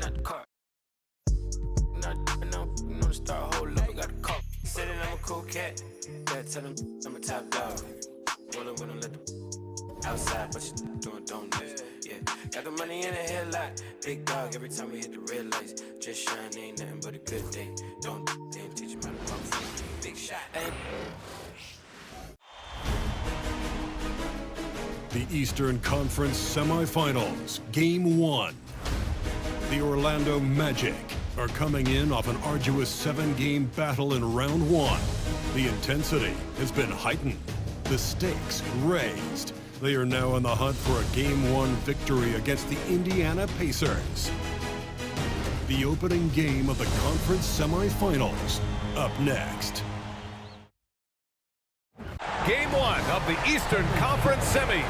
out the car. No, to start hold up, I got a call. Said that I'm a cool cat. Yeah, tell him I'm a top dog. Wanna let the outside, but you doing donuts. Yeah, got the money in the headlight. Big dog every time we hit the red lights. Just shine, ain't nothing but a good day. Don't teach him how to walk for me. Big shot. Hey. The Eastern Conference Semifinals, Game 1. The Orlando Magic are coming in off an arduous 7-game battle in round 1. The intensity has been heightened, the stakes raised. They are now in the hunt for a Game 1 victory against the Indiana Pacers. The opening game of the conference semifinals, up next. Game 1 of the Eastern Conference Semis.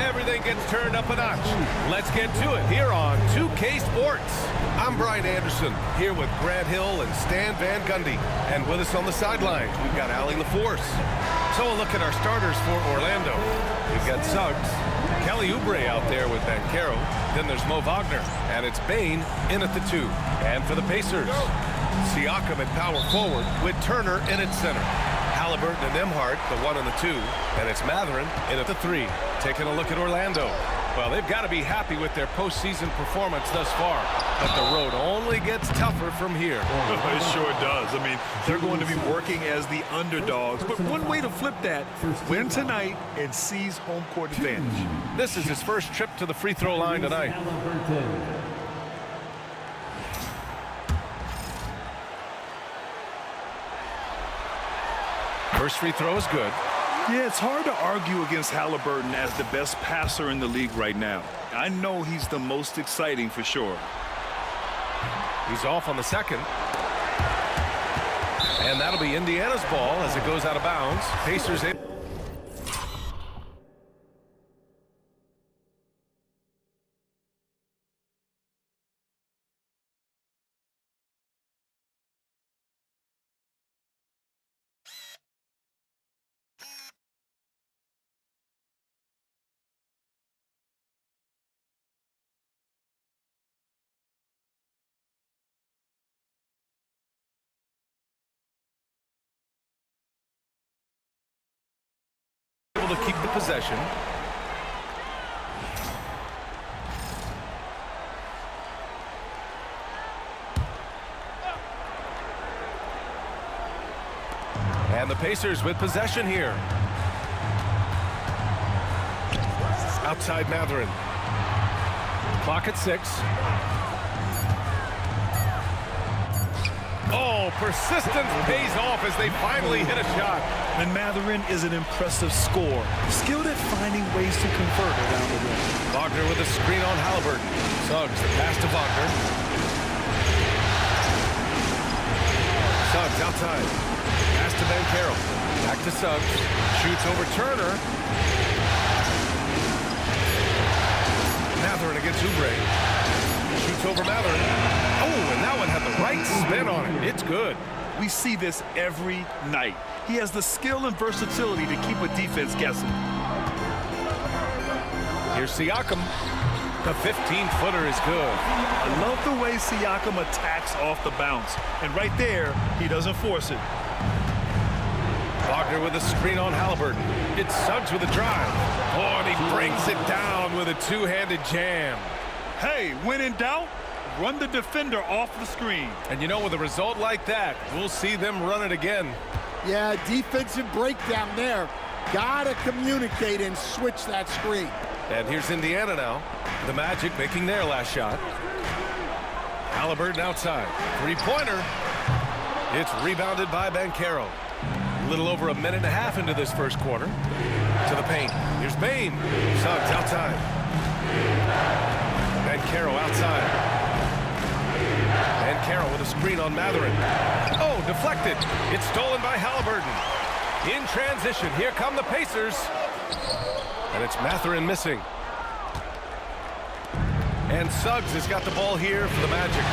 Everything gets turned up a notch. Let's get to it here on 2K Sports. I'm Brian Anderson, here with Grant Hill and Stan Van Gundy. And with us on the sidelines, we've got Allie LaForce. So a look at our starters for Orlando. We've got Suggs, Kelly Oubre out there with Banchero. Then there's Mo Wagner, and it's Bane in at the 2. And for the Pacers, Siakam at power forward with Turner in at center. Halliburton and Nembhard, the 1 and the 2, and it's Mathurin in at the 3. Taking a look at Orlando. Well, they've got to be happy with their postseason performance thus far, but the road only gets tougher from here. It sure does. I mean, they're going to be working as the underdogs, but one way to flip that, win tonight and seize home court advantage. This is his first trip to the free throw line tonight. First free throw is good. Yeah, it's hard to argue against Halliburton as the best passer in the league right now. I know he's the most exciting for sure. He's off on the second. And that'll be Indiana's ball as it goes out of bounds. Pacers in. To keep the possession. And the Pacers with possession here. Outside Mathurin. Clock at 6. Oh, persistence pays off as they finally hit a shot. And Mathurin is an impressive scorer, skilled at finding ways to convert around the rim. Wagner with a screen on Halliburton. Suggs, the pass to Wagner. Suggs outside. Pass to Banchero. Back to Suggs. Shoots over Turner. Mathurin against Oubre. Shoots over Mathurin. Oh, and that one had the right spin on it. It's good. We see this every night. He has the skill and versatility to keep a defense guessing. Here's Siakam. The 15-footer is good. I love the way Siakam attacks off the bounce. And right there, he doesn't force it. Wagner with a screen on Halliburton. It's Suggs with a drive. Oh, and he brings it down with a two-handed jam. Hey, when in doubt, run the defender off the screen. And you know, with a result like that, we'll see them run it again. Yeah, defensive breakdown there. Gotta communicate and switch that screen. And here's Indiana now. The Magic making their last shot. Halliburton outside. Three-pointer. It's rebounded by Banchero. A little over a minute and a half into this first quarter. To the paint. Here's Bane. Suggs outside. Banchero outside. Banchero with a screen on Mathurin. Oh, deflected. It's stolen by Halliburton. In transition, here come the Pacers. And it's Mathurin missing. And Suggs has got the ball here for the Magic.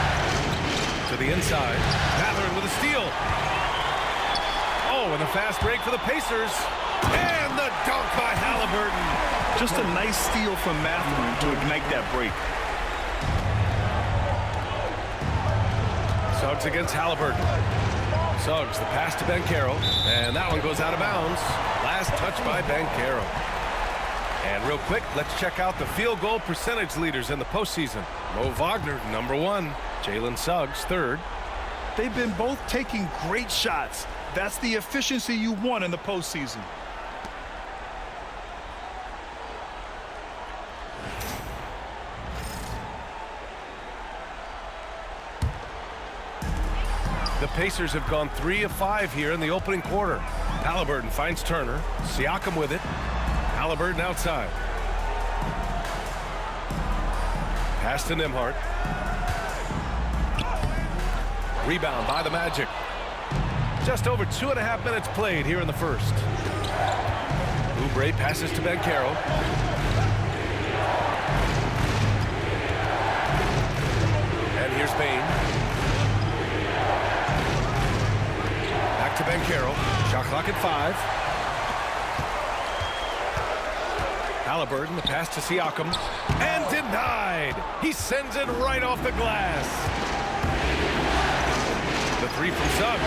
To the inside. Mathurin with a steal. Oh, and a fast break for the Pacers. And the dunk by Halliburton. Just a nice steal from Mathurin to ignite that break. Suggs against Halliburton. Suggs, the pass to Banchero, and that one goes out of bounds. Last touch by Banchero. And real quick, let's check out the field goal percentage leaders in the postseason. Mo Wagner, #1. Jalen Suggs, 3rd. They've been both taking great shots. That's the efficiency you want in the postseason. The Pacers have gone 3 of 5 here in the opening quarter. Halliburton finds Turner. Siakam with it. Halliburton outside. Pass to Nembhard. Rebound by the Magic. Just over 2.5 minutes played here in the first. Oubre passes to Banchero. And here's Bane. Back to Banchero. Shot clock at 5. Halliburton, the pass to Siakam. And denied! He sends it right off the glass. The 3 from Suggs.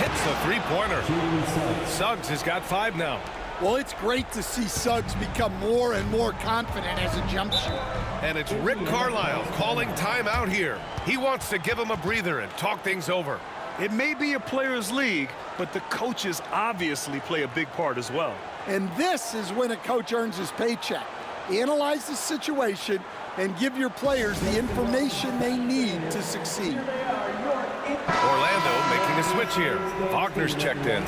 Hits the three-pointer. Suggs has got 5 now. Well, it's great to see Suggs become more and more confident as a jump shooter. And it's Rick Carlisle calling timeout here. He wants to give him a breather and talk things over. It may be a players' league, but the coaches obviously play a big part as well. And this is when a coach earns his paycheck. Analyze the situation and give your players the information they need to succeed. Orlando making a switch here. Wagner's checked in.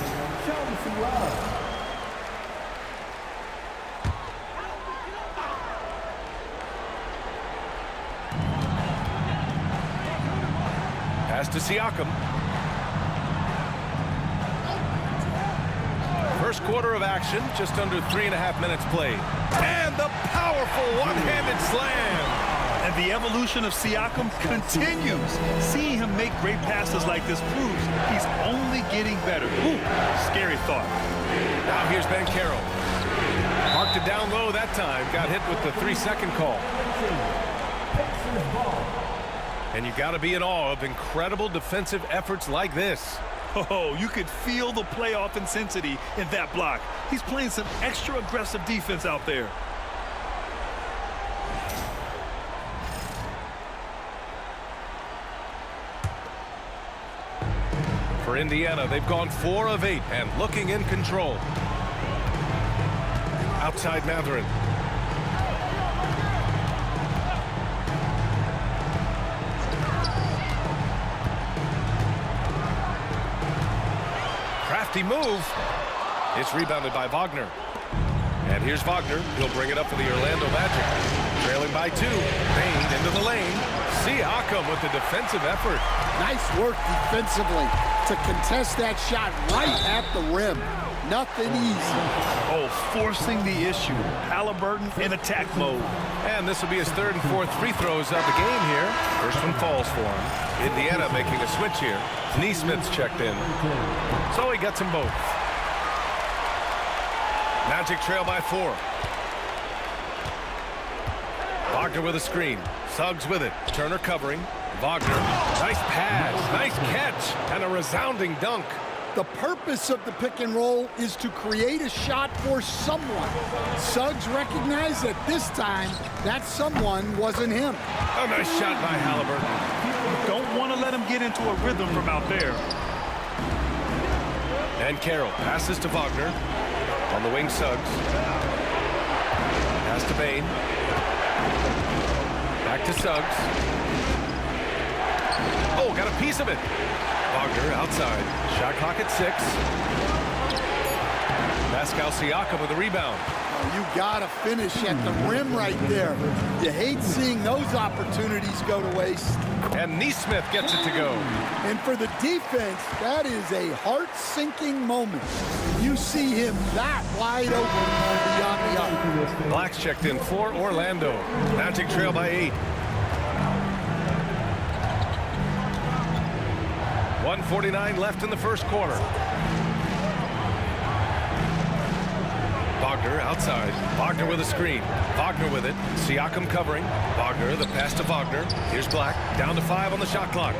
Pass to Siakam. First quarter of action, just under 3.5 minutes played. And the powerful one-handed slam. And the evolution of Siakam continues. Seeing him make great passes like this proves he's only getting better. Ooh, scary thought. Now here's Banchero. Marked it down low that time. Got hit with the 3-second call. And you got to be in awe of incredible defensive efforts like this. Oh, you could feel the playoff intensity in that block. He's playing some extra aggressive defense out there. For Indiana, they've gone 4 of 8 and looking in control. Outside Mathurin. Crafty move. It's rebounded by Wagner. And here's Wagner. He'll bring it up for the Orlando Magic. Trailing by 2. Bane into the lane. Siakam with the defensive effort. Nice work defensively to contest that shot right at the rim. Nothing easy. Oh, forcing the issue. Halliburton in attack mode. And this will be his 3rd and 4th free throws of the game here. First one falls for him. Indiana making a switch here. Neesmith's checked in. So he gets them both. Magic trail by 4. Wagner with a screen. Suggs with it. Turner covering. Wagner. Nice pass. Nice catch. And a resounding dunk. The purpose of the pick and roll is to create a shot for someone. Suggs recognized that this time that someone wasn't him. A nice shot by Halliburton. Don't want to let him get into a rhythm from out there. And Carroll passes to Wagner. On the wing, Suggs. Pass to Bane. Back to Suggs. Oh, got a piece of it. Wagner outside. Shot clock at 6. Pascal Siakam with a rebound. You gotta finish at the rim right there. You hate seeing those opportunities go to waste. And Neesmith gets it to go. And for the defense, that is a heart-sinking moment. You see him that wide open beyond the arc. Black's checked in for Orlando. Magic trail by 8. 1:49 left in the first quarter. Wagner outside. Wagner with a screen. Wagner with it. Siakam covering. Wagner, the pass to Wagner. Here's Black. Down to 5 on the shot clock.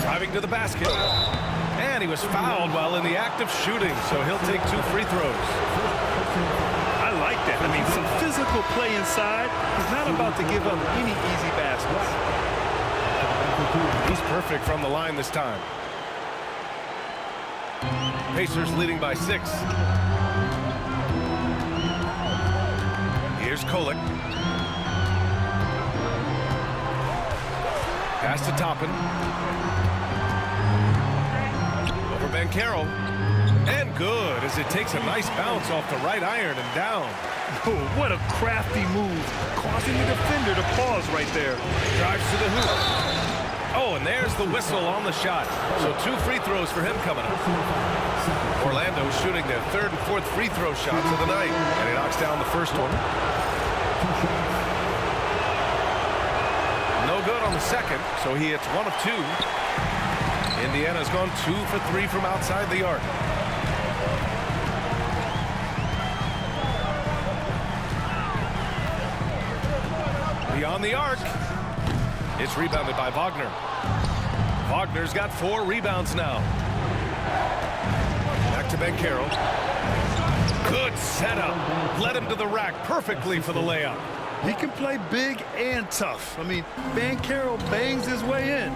Driving to the basket. And he was fouled while in the act of shooting, so he'll take 2 free throws. I like that. I mean, some physical play inside. He's not about to give up any easy baskets. He's perfect from the line this time. Pacers leading by 6. Here's Kolek. Pass to Toppin. Over Banchero. And good as it takes a nice bounce off the right iron and down. Oh, what a crafty move, causing the defender to pause right there. Drives to the hoop. Oh, and there's the whistle on the shot. So 2 free throws for him coming up. Orlando shooting their 3rd and 4th free throw shots of the night. And he knocks down the first one. No good on the second, so he hits 1 of 2. Indiana's gone 2 for 3 from outside the arc. Beyond the arc. It's rebounded by Wagner. Wagner's got 4 rebounds now. Back to Banchero. Good setup. Led him to the rack perfectly for the layup. He can play big and tough. I mean, Banchero bangs his way in.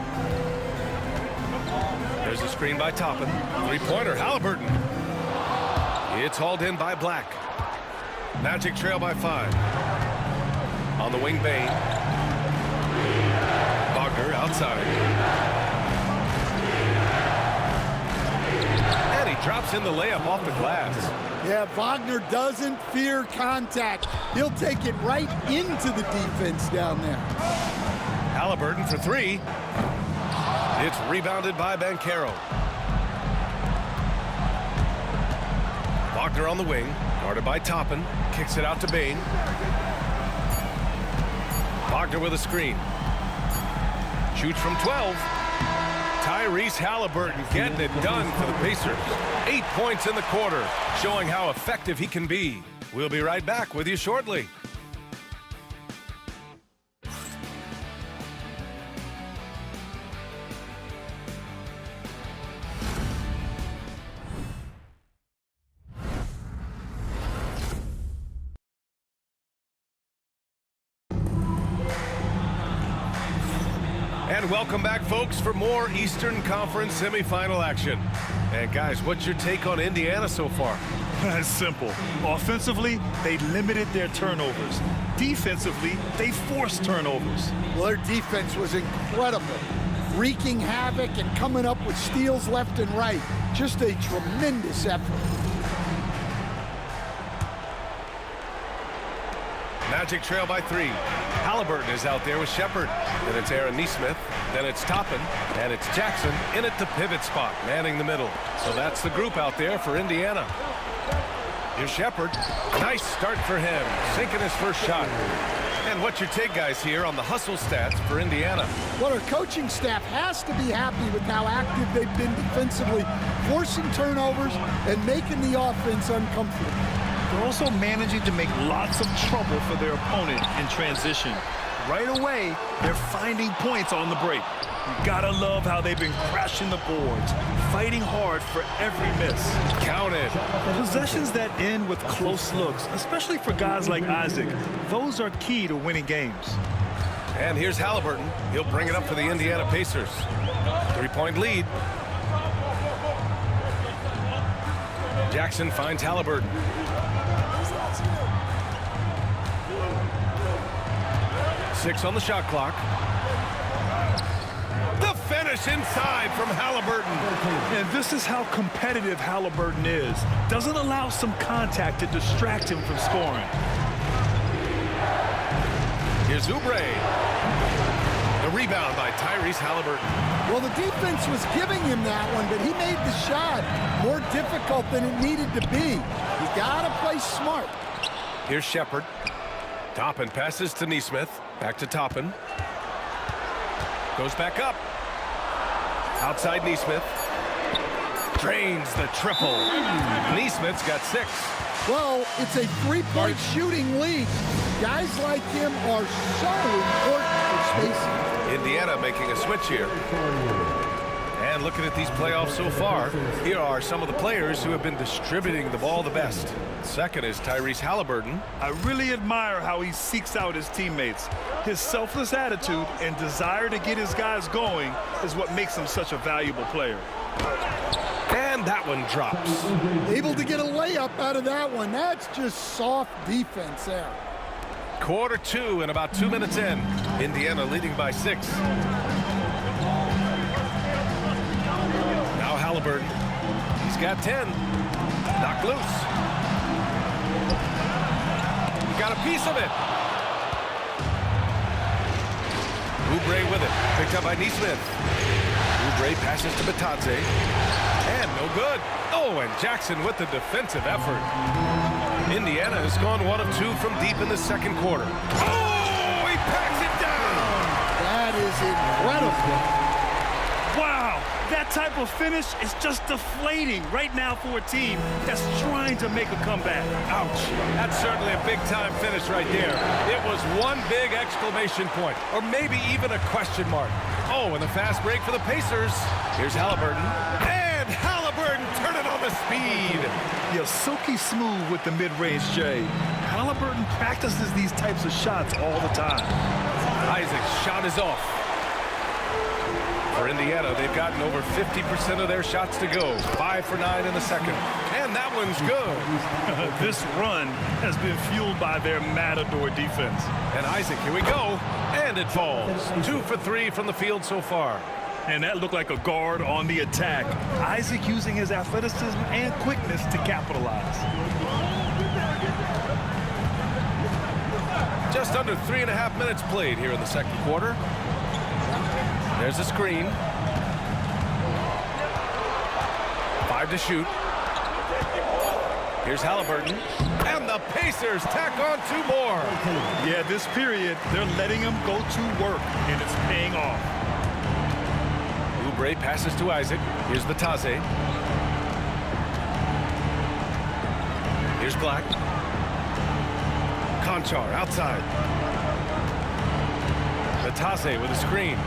There's a screen by Toppin. 3-pointer, Halliburton. It's hauled in by Black. Magic trail by 5. On the wing, Bane. Wagner outside. And he drops in the layup off the glass. Yeah, Wagner doesn't fear contact. He'll take it right into the defense down there. Halliburton for 3. It's rebounded by Banchero. Wagner on the wing, guarded by Toppin. Kicks it out to Bane. Wagner with a screen. Shoots from 12. Tyrese Halliburton getting it done for the Pacers. 8 points in the quarter, showing how effective he can be. We'll be right back with you shortly. And welcome back, folks, for more Eastern Conference semifinal action. And guys, what's your take on Indiana so far? It's simple. Offensively, they limited their turnovers. Defensively, they forced turnovers. Well, their defense was incredible, wreaking havoc and coming up with steals left and right. Just a tremendous effort. Magic trail by 3. Halliburton is out there with Shepard. Then it's Aaron Nesmith. Then it's Toppin. And it's Jackson in at the pivot spot, manning the middle. So that's the group out there for Indiana. Here's Shepard. Nice start for him, sinking his first shot. And what's your take, guys, here on the hustle stats for Indiana? Well, our coaching staff has to be happy with how active they've been defensively, forcing turnovers and making the offense uncomfortable. They're also managing to make lots of trouble for their opponent in transition. Right away, they're finding points on the break. You gotta love how they've been crashing the boards, fighting hard for every miss. Counted. Possessions that end with close looks, especially for guys like Isaac, those are key to winning games. And here's Halliburton. He'll bring it up for the Indiana Pacers. 3-point lead. Jackson finds Halliburton. Six on the shot clock. The finish inside from Halliburton. And this is how competitive Halliburton is. Doesn't allow some contact to distract him from scoring. Here's Oubre. The rebound by Tyrese Halliburton. Well, the defense was giving him that one, but he made the shot more difficult than it needed to be. You gotta play smart. Here's Shepard. Toppin passes to Nesmith. Back to Toppin. Goes back up. Outside Nesmith. Drains the triple. Nesmith's got 6. Well, it's a 3-point shooting league. Guys like him are so important for spacing. Indiana making a switch here. And looking at these playoffs so far, here are some of the players who have been distributing the ball the best. Second is Tyrese Halliburton. I really admire how he seeks out his teammates. His selfless attitude and desire to get his guys going is what makes him such a valuable player. And that one drops. Able to get a layup out of that one. That's just soft defense there. Quarter 2 and about 2 minutes in. Indiana leading by 6. Now Halliburton. He's got 10. Knocked loose. He got a piece of it. Oubre with it. Picked up by Nesmith. Oubre passes to Batadze. And no good. Oh, and Jackson with the defensive effort. Indiana has gone 1 of 2 from deep in the second quarter. Oh, he packs it down. That is incredible. Wow, that type of finish is just deflating right now for a team that's trying to make a comeback. Ouch. That's certainly a big-time finish right there. It was one big exclamation point, or maybe even a question mark. Oh, and the fast break for the Pacers. Here's Halliburton. And Halliburton turning on the speed. You're silky smooth with the mid-range, Jay. Halliburton practices these types of shots all the time. Isaac's shot is off. For Indiana, they've gotten over 50% of their shots to go. 5 for 9 in the second. And that one's good. This run has been fueled by their Matador defense. And Isaac, here we go. And it falls. 2 for 3 from the field so far. And that looked like a guard on the attack. Isaac using his athleticism and quickness to capitalize. Just under 3.5 minutes played here in the second quarter. There's a screen. 5 to shoot. Here's Halliburton. And the Pacers tack on 2 more. Yeah, this period, they're letting him go to work, and it's paying off. Oubre passes to Isaac. Here's Batadze. Here's Black. Konchar outside. Batadze with a screen.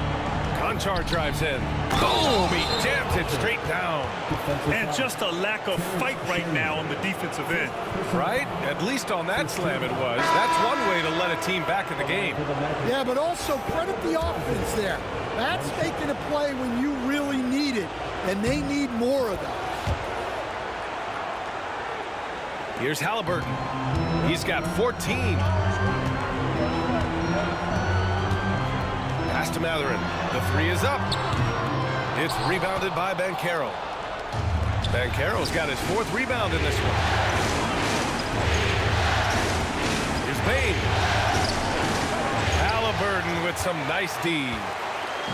Konchar drives in. Boom! He jams it straight down. And just a lack of fight right now on the defensive end. Right? At least on that slam it was. That's one way to let a team back in the game. Yeah, but also credit the offense there. That's making a play when you really need it, and they need more of that. Here's Halliburton. He's got 14. Pass to Mathurin. The 3 is up. It's rebounded by Banchero. Banchero's got his 4th rebound in this one. Here's Bane. Halliburton with some nice D.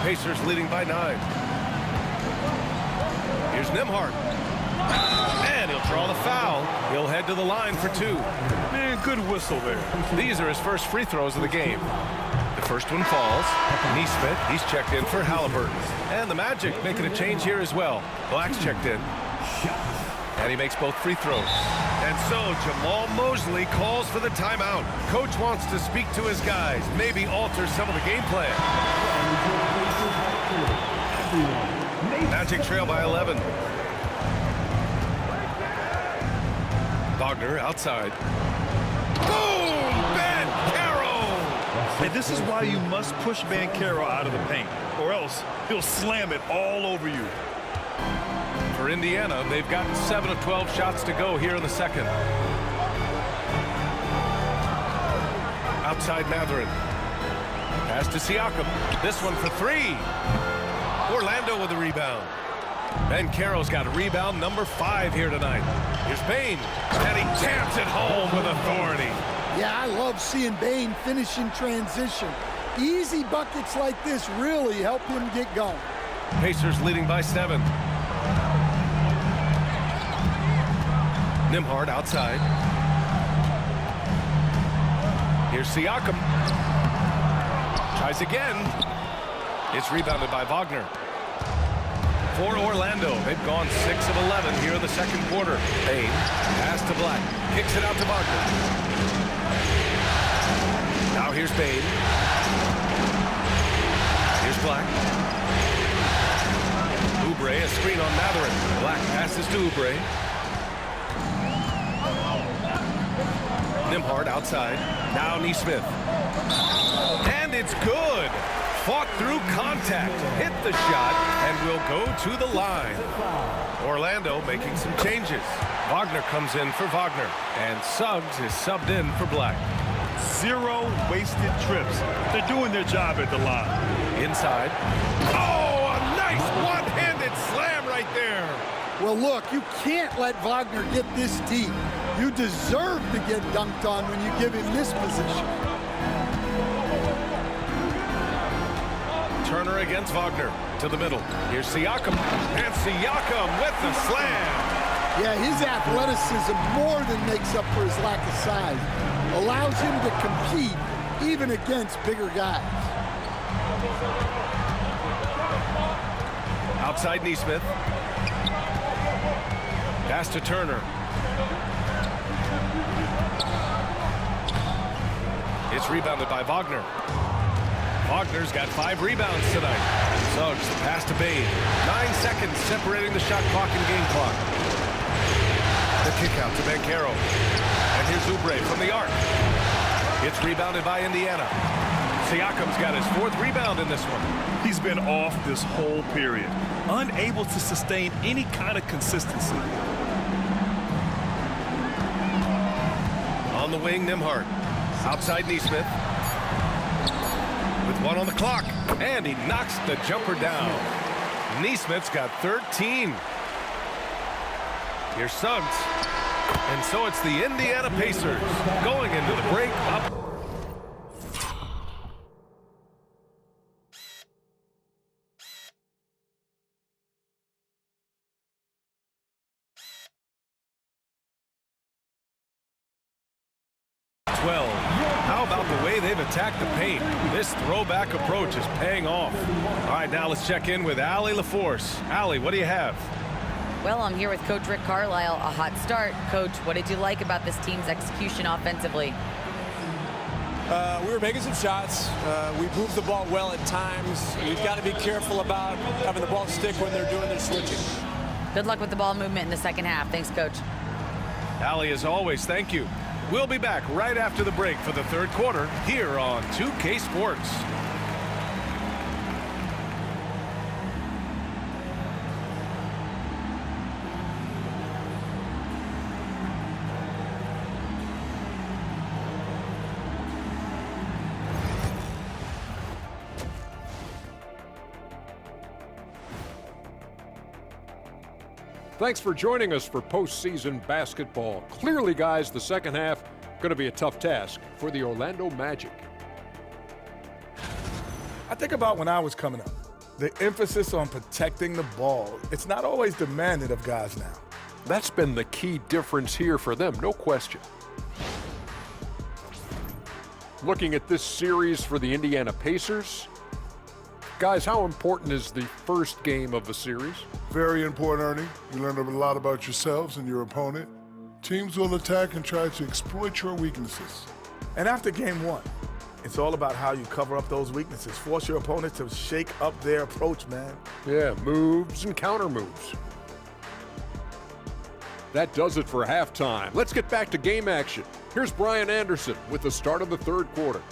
Pacers leading by 9. Here's Nembhard. And he'll draw the foul. He'll head to the line for 2. Man, good whistle there. These are his first free throws of the game. The first one falls. Nesmith, he's checked in for Halliburton. And the Magic making a change here as well. Black's checked in. And he makes both free throws. And so Jamal Mosley calls for the timeout. Coach wants to speak to his guys, maybe alter some of the game plan. Magic trail by 11. Wagner outside. Boom! Banchero! And this is why you must push Banchero out of the paint, or else he'll slam it all over you. For Indiana, they've gotten 7 of 12 shots to go here in the second. Outside Mathurin. Pass to Siakam. This one for 3. Orlando with the rebound. Banchero's got a rebound number 5 here tonight. Here's Bane, and he jams it home with authority. Yeah, I love seeing Bane finish in transition. Easy buckets like this really help him get going. Pacers leading by 7. Nembhard outside. Here's Siakam. Tries again. It's rebounded by Wagner. For Orlando, they've gone 6 of 11 here in the second quarter. Bane, pass to Black, kicks it out to Wagner. Now here's Bane. Here's Black. passes to Oubre. Nembhard outside. Now Nesmith. And it's good. Fought through contact. Hit the shot and will go to the line. Orlando making some changes. Wagner comes in for Wagner. And Suggs is subbed in for Black. 0 wasted trips. They're doing their job at the line. Inside. Oh, a nice one-handed slam right there. Well, look, you can't let Wagner get this deep. You deserve to get dunked on when you give him this position. Turner against Wagner to the middle. Here's Siakam. And Siakam with the slam. Yeah, his athleticism more than makes up for his lack of size. Allows him to compete even against bigger guys. Outside Nesmith. Pass to Turner. It's rebounded by Wagner. Wagner's got 5 rebounds tonight. Suggs, the pass to Bane. 9 seconds separating the shot clock and game clock. The kick out to Banchero. And here's Oubre from the arc. It's rebounded by Indiana. Siakam's got his 4th rebound in this one. He's been off this whole period. Unable to sustain any kind of consistency. On the wing, Nembhard. Outside Nesmith. With 1 on the clock. And he knocks the jumper down. Nesmith's got 13. Here's Suggs. And so it's the Indiana Pacers going into the break up. How about the way they've attacked the paint? This throwback approach is paying off. All right, now let's check in with Allie LaForce. Allie, what do you have? Well, I'm here with Coach Rick Carlisle. A hot start. Coach, what did you like about this team's execution offensively? We were making some shots. We moved the ball well at times. We've got to be careful about having the ball stick when they're doing their switching. Good luck with the ball movement in the second half. Thanks, Coach. Allie, as always, thank you. We'll be back right after the break for the 3rd quarter here on 2K Sports. Thanks for joining us for postseason basketball. Clearly, guys, the second half going to be a tough task for the Orlando Magic. I think about when I was coming up, the emphasis on protecting the ball. It's not always demanded of guys now. That's been the key difference here for them, no question. Looking at this series for the Indiana Pacers, guys, how important is the first game of the series? Very important, Ernie. You learn a lot about yourselves and your opponent. Teams will attack and try to exploit your weaknesses. And after game 1, it's all about how you cover up those weaknesses. Force your opponent to shake up their approach, man. Yeah, moves and counter moves. That does it for halftime. Let's get back to game action. Here's Brian Anderson with the start of the 3rd quarter.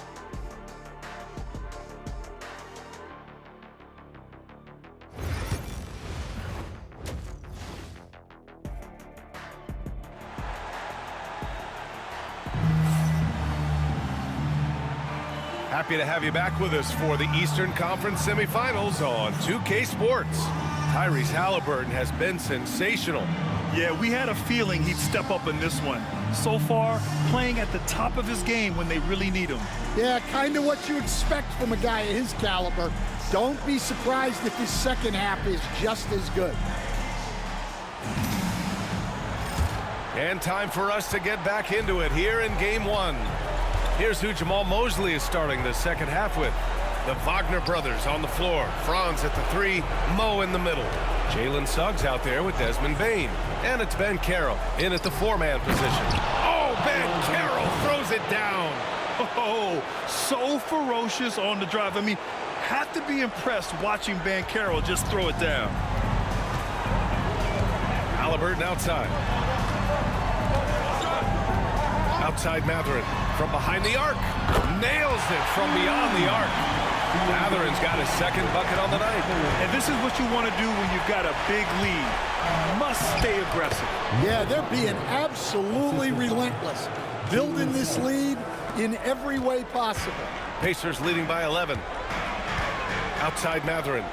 Happy to have you back with us for the Eastern Conference semifinals on 2K Sports. Tyrese Halliburton has been sensational. Yeah, we had a feeling he'd step up in this one. So far, playing at the top of his game when they really need him. Yeah, kind of what you expect from a guy of his caliber. Don't be surprised if his second half is just as good. And time for us to get back into it here in game 1. Here's who Jamal Mosley is starting the second half with. The Wagner brothers on the floor. Franz at the 3, Mo in the middle. Jalen Suggs out there with Desmond Bane. And it's Banchero in at the 4-man position. Oh, Banchero throws it down. Oh, so ferocious on the drive. I mean, have to be impressed watching Banchero just throw it down. Halliburton outside. Outside Mathurin from behind the arc. Nails it from beyond the arc. Mathurin's got his second bucket on the night. And this is what you want to do when you've got a big lead. You must stay aggressive. Yeah, they're being absolutely relentless, building this lead in every way possible. Pacers leading by 11. Outside Mathurin.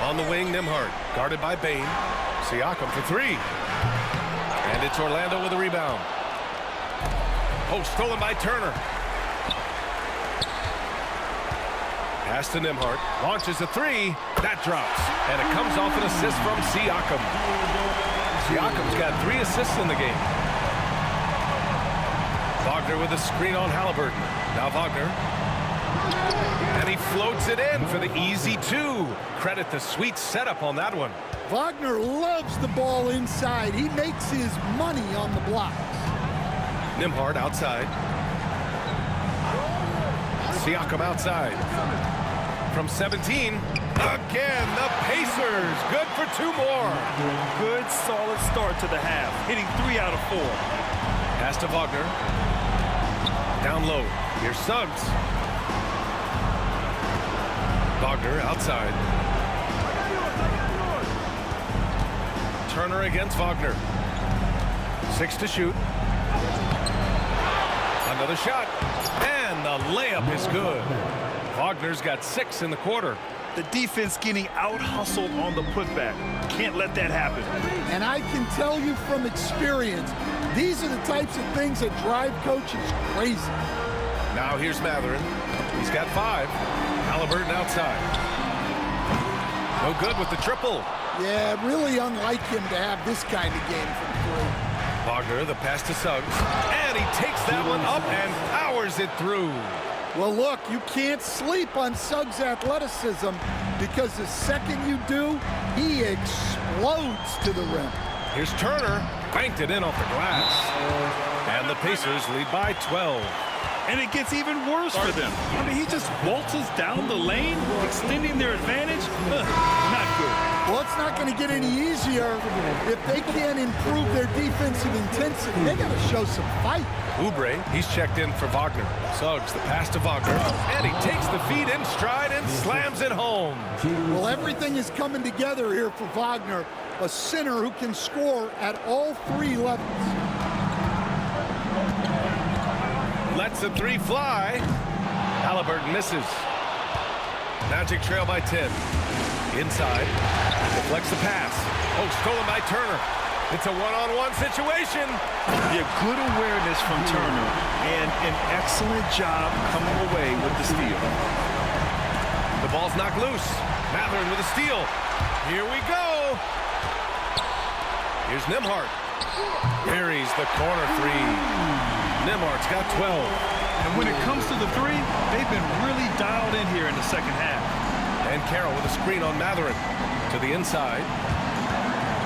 On the wing, Nembhard, guarded by Bane. Siakam for three. And it's Orlando with a rebound. Oh, stolen by Turner. Pass to Nembhard. Launches a three. That drops. And it comes off an assist from Siakam. Siakam's got 3 assists in the game. Wagner with a screen on Halliburton. Now Wagner. And he floats it in for the easy 2. Credit the sweet setup on that one. Wagner loves the ball inside. He makes his money on the blocks. Nembhard outside. Siakam outside. From 17. Again, the Pacers. Good for 2 more. Good, solid start to the half. Hitting 3 out of 4. Pass to Wagner. Down low. Here's Suggs. Wagner outside. Turner against Wagner. 6 to shoot. Another shot. And the layup is good. Wagner's got 6 in the quarter. The defense getting out-hustled on the putback. Can't let that happen. And I can tell you from experience, these are the types of things that drive coaches crazy. Now here's Mathurin. He's got 5. Halliburton outside. No good with the triple. Yeah, really unlike him to have this kind of game from 3. Wagner, the pass to Suggs. And he takes that one up and powers it through. Well, look, you can't sleep on Suggs' athleticism because the second you do, he explodes to the rim. Here's Turner. Banked it in off the glass. And the Pacers lead by 12. And it gets even worse for them. I mean, he just waltzes down the lane, extending their advantage. Not good. Well, it's not going to get any easier if they can't improve their defensive intensity. They got to show some fight. Oubre, he's checked in for Wagner. Suggs, the pass to Wagner. And he takes the feed in stride and slams it home. Well, everything is coming together here for Wagner, a center who can score at all 3 levels. Lets the 3 fly. Halliburton misses. Magic trail by 10. Inside. Deflects the pass. Oh, stolen by Turner. It's a one-on-one situation. Yeah, good awareness from Turner and an excellent job coming away with the steal. The ball's knocked loose. Mathurin with a steal. Here we go. Here's Nembhard. Buries the corner 3. Nembhard's got 12. And when it comes to the 3, they've been really dialed in here in the second half. And Carroll with a screen on Mathurin. To the inside.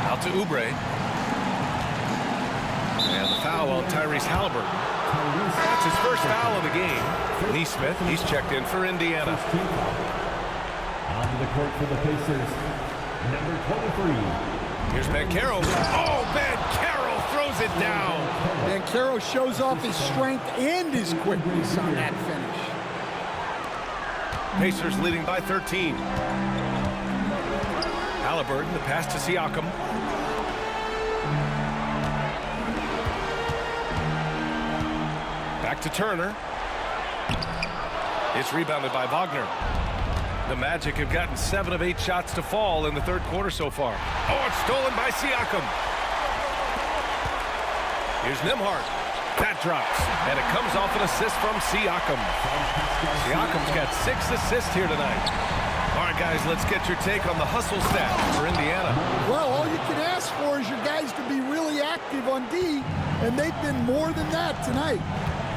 Out to Oubre. And the foul on Tyrese Halliburton. That's his first foul of the game. Nesmith, he's checked in for Indiana. Onto the court for the Pacers, number 23. Here's Banchero. Oh, Banchero throws it down. Banchero shows off his strength and his quickness on that finish. Pacers leading by 13. Halliburton, the pass to Siakam. Back to Turner. It's rebounded by Wagner. The Magic have gotten 7 of 8 shots to fall in the third quarter so far. Oh, it's stolen by Siakam. Here's Nembhard. That drops, and it comes off an assist from Siakam. Siakam's got 6 assists here tonight. All right, guys, let's get your take on the hustle stat for Indiana. Well, all you can ask for is your guys to be really active on D, and they've been more than that tonight.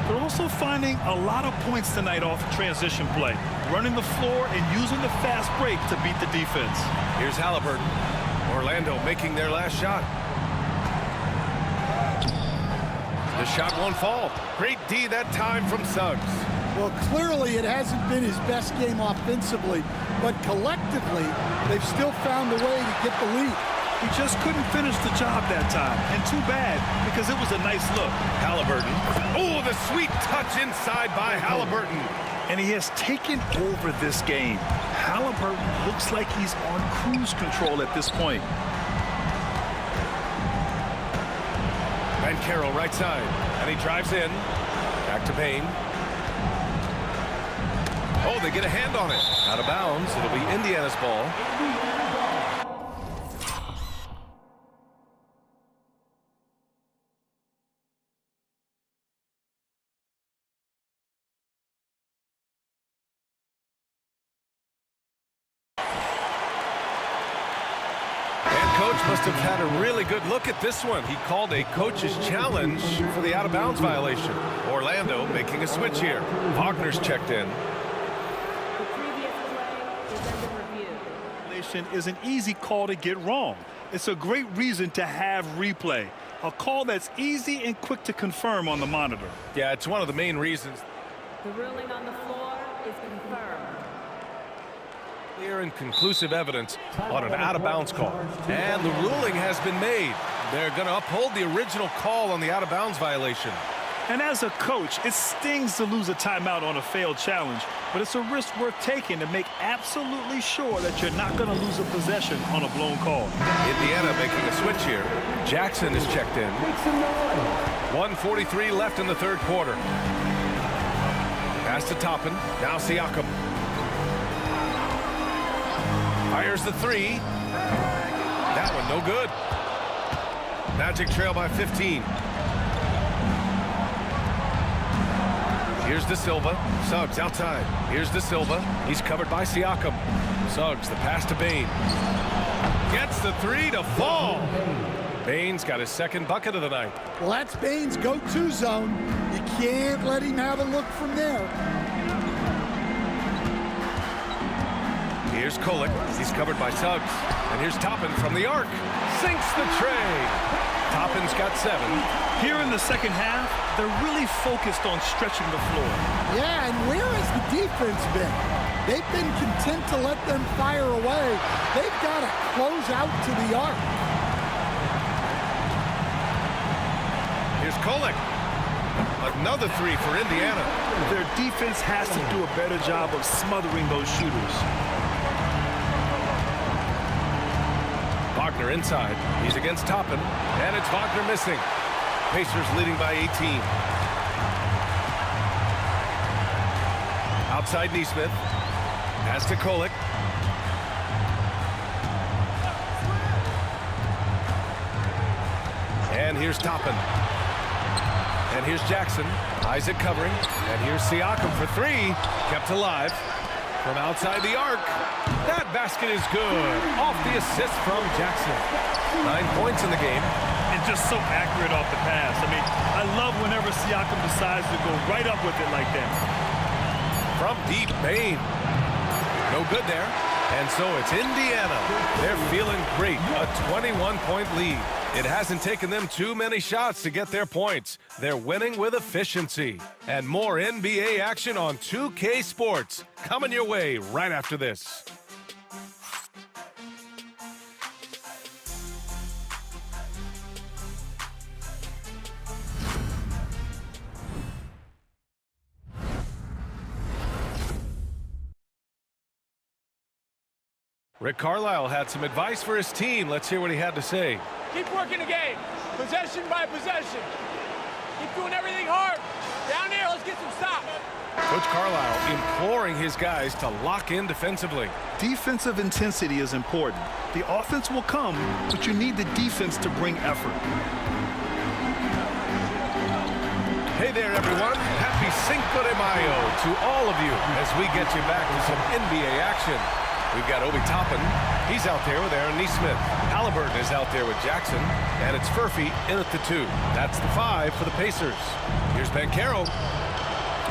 They're also finding a lot of points tonight off transition play, running the floor and using the fast break to beat the defense. Here's Halliburton. Orlando making their last shot. The shot won't fall. Great D that time from Suggs. Well, clearly it hasn't been his best game offensively, but collectively, they've still found a way to get the lead. He just couldn't finish the job that time, and too bad, because it was a nice look. Halliburton. Oh, the sweet touch inside by Halliburton. And he has taken over this game. Halliburton looks like he's on cruise control at this point. Banchero right side, and he drives in. Back to Bane. Oh, they get a hand on it. Out of bounds. It'll be Indiana's ball. Coach must have had a really good look at this one. He called a coach's challenge for the out-of-bounds violation. Orlando making a switch here. Wagner's checked in. The previous play is under review. Violation is an easy call to get wrong. It's a great reason to have replay. A call that's easy and quick to confirm on the monitor. Yeah, it's one of the main reasons. The ruling on the floor is confirmed. Clear and conclusive evidence on an out-of-bounds call. And the ruling has been made. They're going to uphold the original call on the out-of-bounds violation. And as a coach, it stings to lose a timeout on a failed challenge, but it's a risk worth taking to make absolutely sure that you're not going to lose a possession on a blown call. Indiana making a switch here. Jackson is checked in. 1:43 left in the third quarter. Pass to Toppin. Now Siakam. Fires the three. That one no good. Magic trail by 15. Here's De Silva. Suggs outside. Here's De Silva. He's covered by Siakam. Suggs, the pass to Bane. Gets the three to fall. Bane's got his second bucket of the night. Well, that's Bane's go-to zone. You can't let him have a look from there. Here's Kolek. He's covered by Suggs. And here's Toppin from the arc. Sinks the tray. Toppin's got 7. Here in the second half, they're really focused on stretching the floor. Yeah, and where has the defense been? They've been content to let them fire away. They've got to close out to the arc. Here's Kolek. Another three for Indiana. Their defense has to do a better job of smothering those shooters. Wagner inside. He's against Toppin. And it's Wagner missing. Pacers leading by 18. Outside Nesmith. Pass to Kolek. And here's Toppin. And here's Jackson. Isaac covering. And here's Siakam for 3. Kept alive. From outside the arc. That basket is good. Off the assist from Jackson. 9 points in the game. And just so accurate off the pass. I mean, I love whenever Siakam decides to go right up with it like that. From deep, Bane. No good there. And so it's Indiana. They're feeling great. A 21-point lead. It hasn't taken them too many shots to get their points. They're winning with efficiency. And more NBA action on 2K Sports. Coming your way right after this. Rick Carlisle had some advice for his team. Let's hear what he had to say. Keep working the game, possession by possession. Keep doing everything hard. Down there, let's get some stops. Coach Carlisle imploring his guys to lock in defensively. Defensive intensity is important. The offense will come, but you need the defense to bring effort. Hey there, everyone. Happy Cinco de Mayo to all of you as we get you back to some NBA action. We've got Obi Toppin. He's out there with Aaron Nesmith. Halliburton is out there with Jackson. And it's Furphy in at the 2. That's the 5 for the Pacers. Here's Banchero.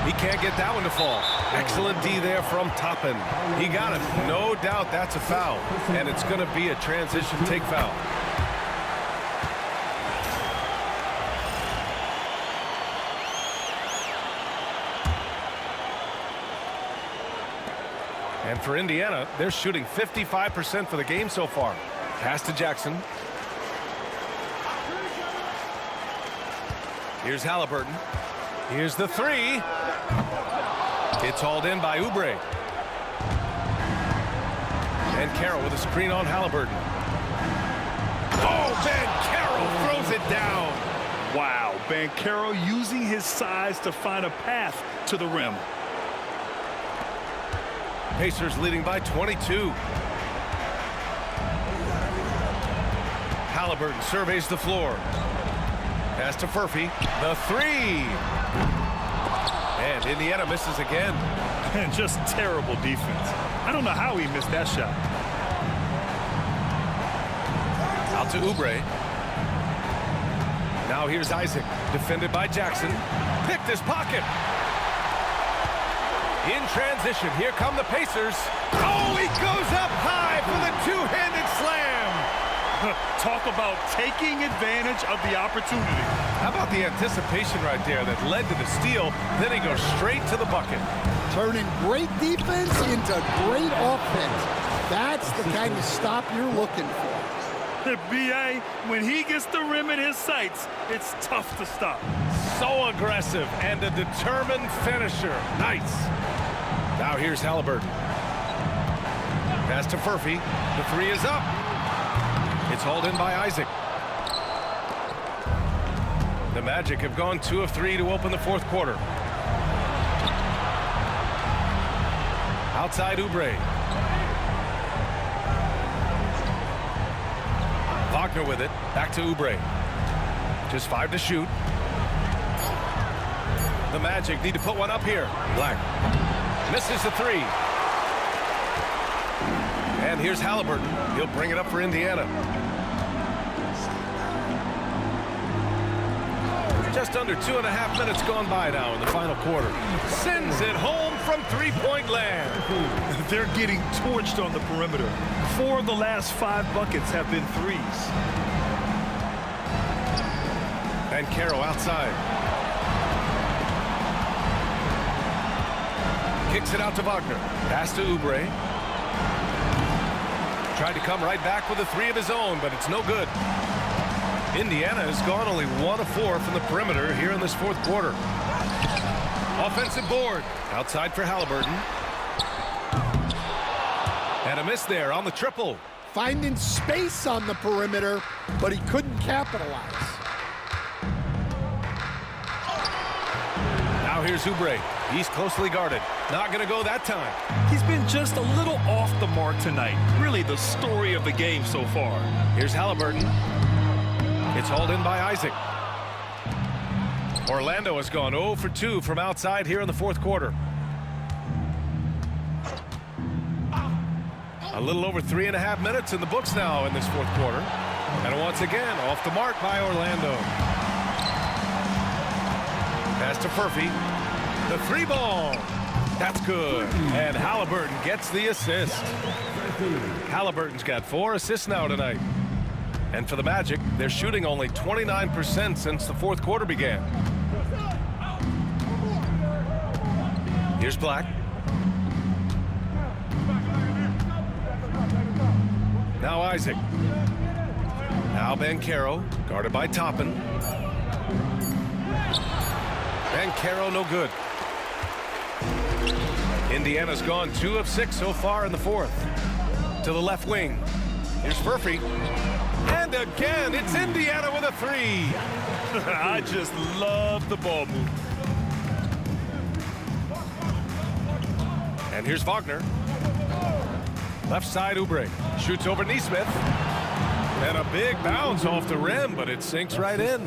He can't get that one to fall. Excellent D there from Toppin. He got it. No doubt that's a foul. And it's going to be a transition take foul. And for Indiana, they're shooting 55% for the game so far. Pass to Jackson. Here's Halliburton. Here's the three. It's hauled in by Oubre. And Carroll with a screen on Halliburton. Oh, Banchero throws it down. Wow, Banchero using his size to find a path to the rim. Pacers leading by 22. Halliburton surveys the floor. Pass to Furphy. The three. And Indiana misses again. And just terrible defense. I don't know how he missed that shot. Out to Oubre. Now here's Isaac. Defended by Jackson. Picked his pocket. In transition, here come the Pacers. Oh, he goes up high for the two-handed slam. Talk about taking advantage of the opportunity. How about the anticipation right there that led to the steal? Then he goes straight to the bucket. Turning great defense into great offense. That's the kind of stop you're looking for. B.A., when he gets the rim in his sights, it's tough to stop. So aggressive and a determined finisher. Nice. Now here's Halliburton. Pass to Furphy. The three is up. It's hauled in by Isaac. The Magic have gone 2 of 3 to open the fourth quarter. Outside Oubre. Wagner with it. Back to Oubre. Just 5 to shoot. The Magic need to put one up here. Black misses the three. And here's Halliburton. He'll bring it up for Indiana. Just under 2.5 minutes gone by now in the final quarter. Sends it home from three-point land. They're getting torched on the perimeter. 4 of the last 5 buckets have been threes. And Carroll outside. Kicks it out to Wagner. Pass to Oubre. Tried to come right back with a three of his own, but it's no good. Indiana has gone only 1 of 4 from the perimeter here in this fourth quarter. Offensive board. Outside for Halliburton. And a miss there on the triple. Finding space on the perimeter, but he couldn't capitalize. Now here's Oubre. He's closely guarded. Not going to go that time. He's been just a little off the mark tonight. Really the story of the game so far. Here's Halliburton. It's hauled in by Isaac. Orlando has gone 0 for 2 from outside here in the fourth quarter. A little over 3.5 minutes in the books now in this fourth quarter. And once again, off the mark by Orlando. Pass to Furphy. The three ball. That's good. And Halliburton gets the assist. Halliburton's got 4 assists now tonight. And for the Magic, they're shooting only 29% since the fourth quarter began. Here's Black. Now Isaac. Now Banchero, guarded by Toppin. Banchero no good. Indiana's gone 2 of 6 so far in the fourth. To the left wing. Here's Furphy. And again, it's Indiana with a three. I just love the ball move. And here's Wagner. Left side, Oubre. Shoots over Nesmith. And a big bounce off the rim, but it sinks right in.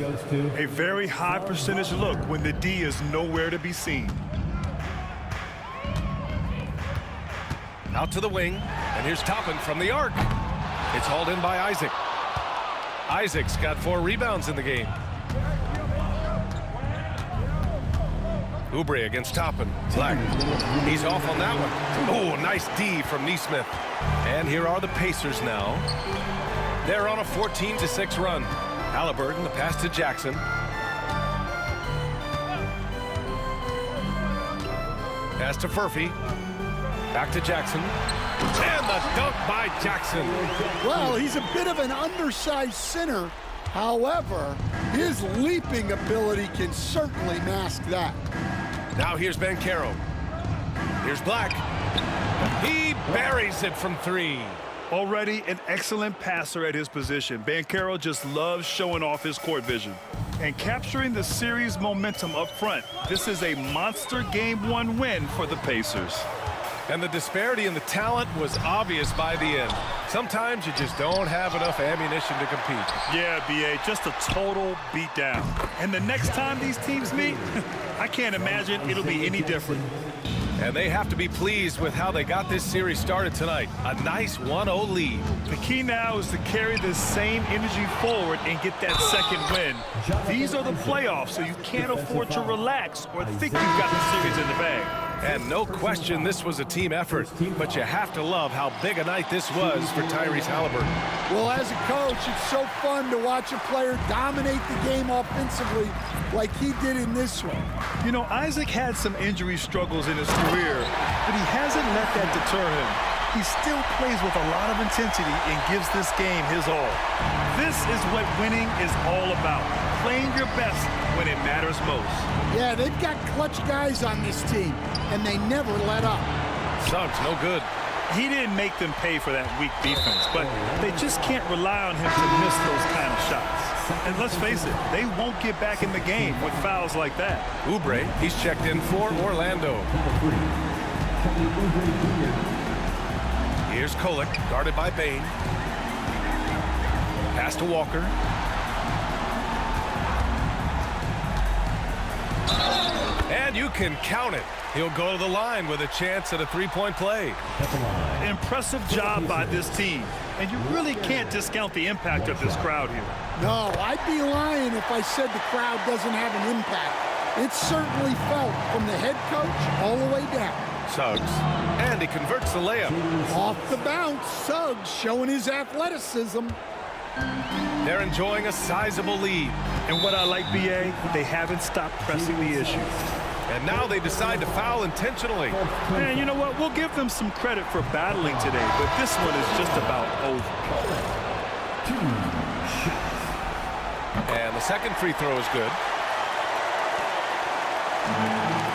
A very high percentage look when the D is nowhere to be seen. Out to the wing. And here's Toppin from the arc. It's hauled in by Isaac. Isaac's got 4 rebounds in the game. Oubre against Toppin. Black. He's off on that one. Oh, nice D from Nesmith. And here are the Pacers now. They're on a 14-6 run. Halliburton, the pass to Jackson. Pass to Furphy. Back to Jackson. And the dunk by Jackson. Well, he's a bit of an undersized center. However, his leaping ability can certainly mask that. Now here's Banchero. Here's Black. He buries it from 3. Already an excellent passer at his position, Banchero just loves showing off his court vision. And capturing the series momentum up front, this is a monster Game 1 win for the Pacers. And the disparity in the talent was obvious by the end. Sometimes you just don't have enough ammunition to compete. Yeah, B.A., just a total beatdown. And the next time these teams meet, I can't imagine it'll be any different. And they have to be pleased with how they got this series started tonight. A nice 1-0 lead. The key now is to carry this same energy forward and get that second win. These are the playoffs, so you can't afford to relax or think you've got the series in the bag. And no question this was a team effort, but you have to love how big a night this was for Tyrese Haliburton. Well, as a coach, it's so fun to watch a player dominate the game offensively like he did in this one. You know, Isaac had some injury struggles in his career, but he hasn't let that deter him. He still plays with a lot of intensity and gives this game his all. This is what winning is all about, playing your best when it matters most. Yeah, they've got clutch guys on this team, and they never let up. Suggs, no good. He didn't make them pay for that weak defense, but they just can't rely on him to miss those kind of shots. And let's face it, they won't get back in the game with fouls like that. Oubre, he's checked in for Orlando. Here's Kolek, guarded by Bane. Pass to Walker. And you can count it. He'll go to the line with a chance at a three-point play. Impressive job by this team. And you really can't discount the impact of this crowd here. No, I'd be lying if I said the crowd doesn't have an impact. It's certainly felt from the head coach all the way down. Suggs. And he converts the layup. Off the bounce, Suggs showing his athleticism. They're enjoying a sizable lead. And what I like, B.A., they haven't stopped pressing the issue. And now they decide to foul intentionally. Man, you know what? We'll give them some credit for battling today, but this one is just about over. And the second free throw is good.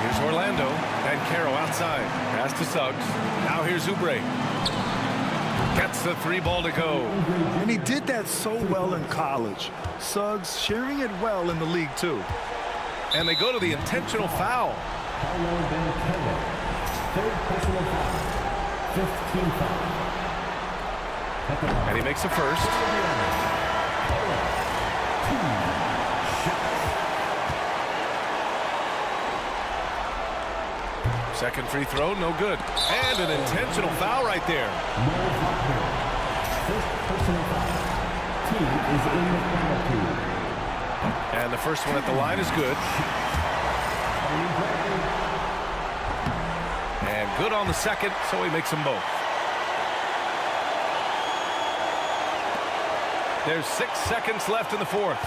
Here's Orlando. Banchero outside. Pass to Suggs. Now here's Oubre. Gets the 3 ball to go. And he did that so well in college. Suggs sharing it well in the league, too. And they go to the intentional foul. And he makes the first. Second free throw, no good. And an intentional foul right there. And the first one at the line is good. And good on the second, so he makes them both. There's 6 seconds left in the fourth.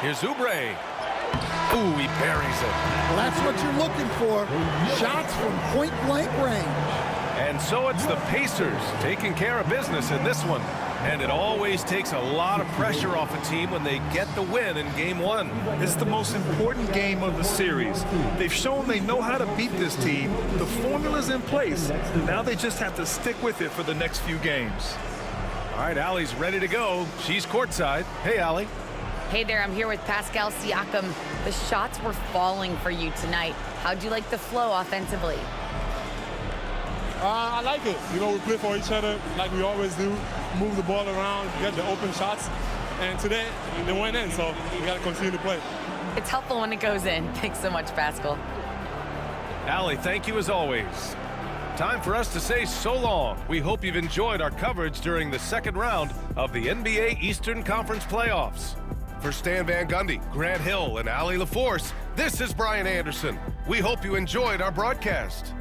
Here's Oubre. Ooh, he buries it. Well, that's what you're looking for. Shots from point-blank range. And so it's the Pacers taking care of business in this one. And it always takes a lot of pressure off a team when they get the win in Game 1. It's the most important game of the series. They've shown they know how to beat this team. The formula's in place. Now they just have to stick with it for the next few games. All right, Allie's ready to go. She's courtside. Hey, Allie. Hey there, I'm here with Pascal Siakam. The shots were falling for you tonight. How'd you like the flow offensively? I like it. You know, we play for each other like we always do. Move the ball around, get the open shots. And today, they went in, so we got to continue to play. It's helpful when it goes in. Thanks so much, Pascal. Allie, thank you as always. Time for us to say so long. We hope you've enjoyed our coverage during the second round of the NBA Eastern Conference Playoffs. For Stan Van Gundy, Grant Hill, and Allie LaForce, this is Brian Anderson. We hope you enjoyed our broadcast.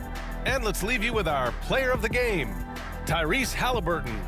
And let's leave you with our player of the game, Tyrese Haliburton.